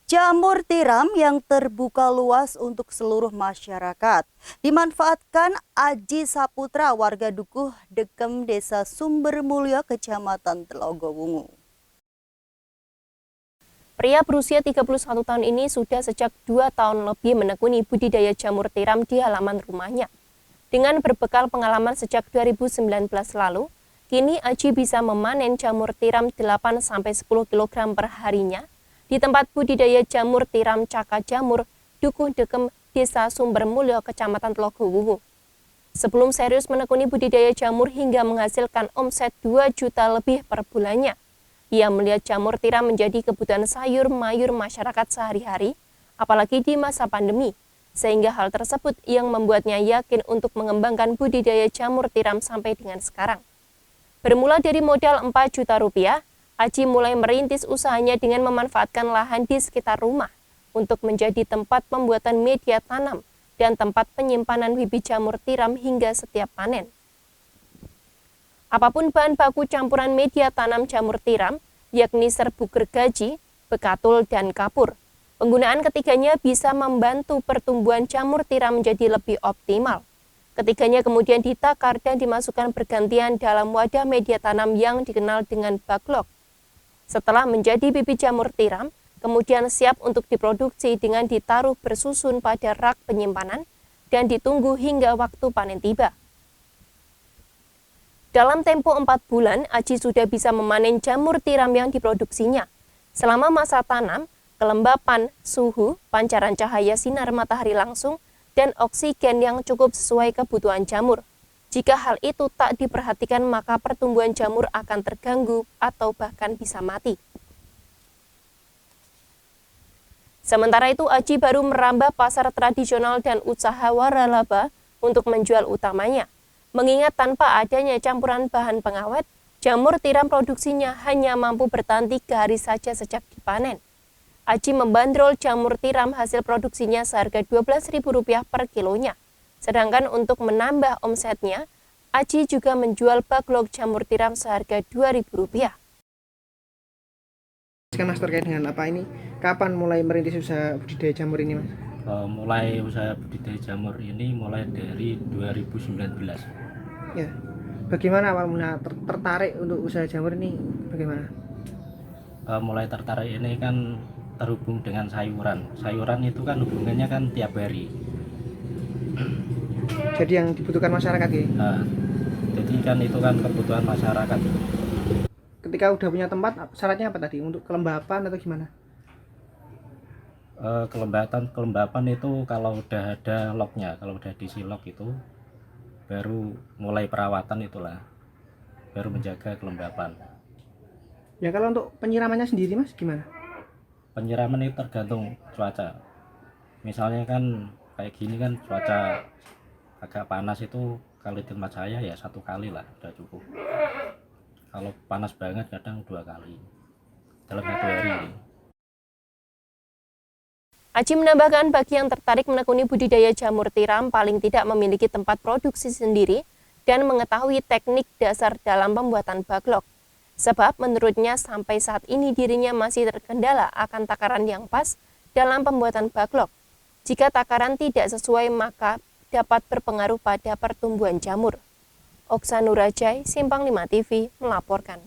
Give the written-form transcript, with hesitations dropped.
Jamur tiram yang terbuka luas untuk seluruh masyarakat dimanfaatkan Aji Saputra, warga Dukuh Dekem, Desa Sumbermulyo, Kecamatan Telogowungu. Pria berusia 31 tahun ini sudah sejak 2 tahun lebih menekuni budidaya jamur tiram di halaman rumahnya. Dengan berbekal pengalaman sejak 2019 lalu, kini Aji bisa memanen jamur tiram 8-10 kg per harinya di tempat budidaya jamur tiram Caka Jamur, Dukuh Dekem, Desa Sumbermulyo, Kecamatan Telogowungu. Sebelum serius menekuni budidaya jamur hingga menghasilkan omset 2 juta lebih per bulannya, ia melihat jamur tiram menjadi kebutuhan sayur mayur masyarakat sehari-hari, apalagi di masa pandemi, sehingga hal tersebut yang membuatnya yakin untuk mengembangkan budidaya jamur tiram sampai dengan sekarang. Bermula dari modal 4 juta rupiah, Aji mulai merintis usahanya dengan memanfaatkan lahan di sekitar rumah untuk menjadi tempat pembuatan media tanam dan tempat penyimpanan bibit jamur tiram hingga setiap panen. Apapun bahan baku campuran media tanam jamur tiram, yakni serbuk gergaji, bekatul, dan kapur, penggunaan ketiganya bisa membantu pertumbuhan jamur tiram menjadi lebih optimal. Ketiganya kemudian ditakar dan dimasukkan bergantian dalam wadah media tanam yang dikenal dengan baglok. Setelah menjadi bibit jamur tiram, kemudian siap untuk diproduksi dengan ditaruh bersusun pada rak penyimpanan dan ditunggu hingga waktu panen tiba. Dalam tempo 4 bulan, Aji sudah bisa memanen jamur tiram yang diproduksinya. Selama masa tanam, kelembapan, suhu, pancaran cahaya sinar matahari langsung, dan oksigen yang cukup sesuai kebutuhan jamur. Jika hal itu tak diperhatikan, maka pertumbuhan jamur akan terganggu atau bahkan bisa mati. Sementara itu, Aji baru merambah pasar tradisional dan usaha waralaba untuk menjual utamanya. Mengingat tanpa adanya campuran bahan pengawet, jamur tiram produksinya hanya mampu bertahan 3 hari saja sejak dipanen. Aji membandrol jamur tiram hasil produksinya seharga Rp12.000 per kilonya. Sedangkan untuk menambah omsetnya, Aji juga menjual baglok jamur tiram seharga Rp2.000. Mas, terkait dengan apa ini? Kapan mulai merintis usaha budidaya jamur ini, Mas? Mulai usaha budidaya jamur ini mulai dari 2019. Ya. Bagaimana awal mula tertarik untuk usaha jamur ini? Bagaimana? Mulai tertarik ini kan terhubung dengan sayuran. Sayuran itu kan hubungannya kan tiap hari. Jadi yang dibutuhkan masyarakat ya? Jadi kan itu kan kebutuhan masyarakat. Ketika udah punya tempat, syaratnya apa tadi? Untuk kelembapan atau gimana? Kelembapan itu kalau udah ada loknya, kalau udah diisi lok itu baru mulai perawatan itulah, baru menjaga kelembapan. Ya kalau untuk penyiramannya sendiri, Mas, gimana? Penyiraman itu tergantung cuaca. Misalnya kan kayak gini kan cuaca agak panas, itu kalau di tempat saya ya 1 kali lah udah cukup. Kalau panas banget kadang 2 kali dalam 1 hari. Aji menambahkan bagi yang tertarik menekuni budidaya jamur tiram paling tidak memiliki tempat produksi sendiri dan mengetahui teknik dasar dalam pembuatan baglok. Sebab menurutnya sampai saat ini dirinya masih terkendala akan takaran yang pas dalam pembuatan baglok. Jika takaran tidak sesuai maka dapat berpengaruh pada pertumbuhan jamur. Oksa Nurajai, Simpang 5 TV, melaporkan.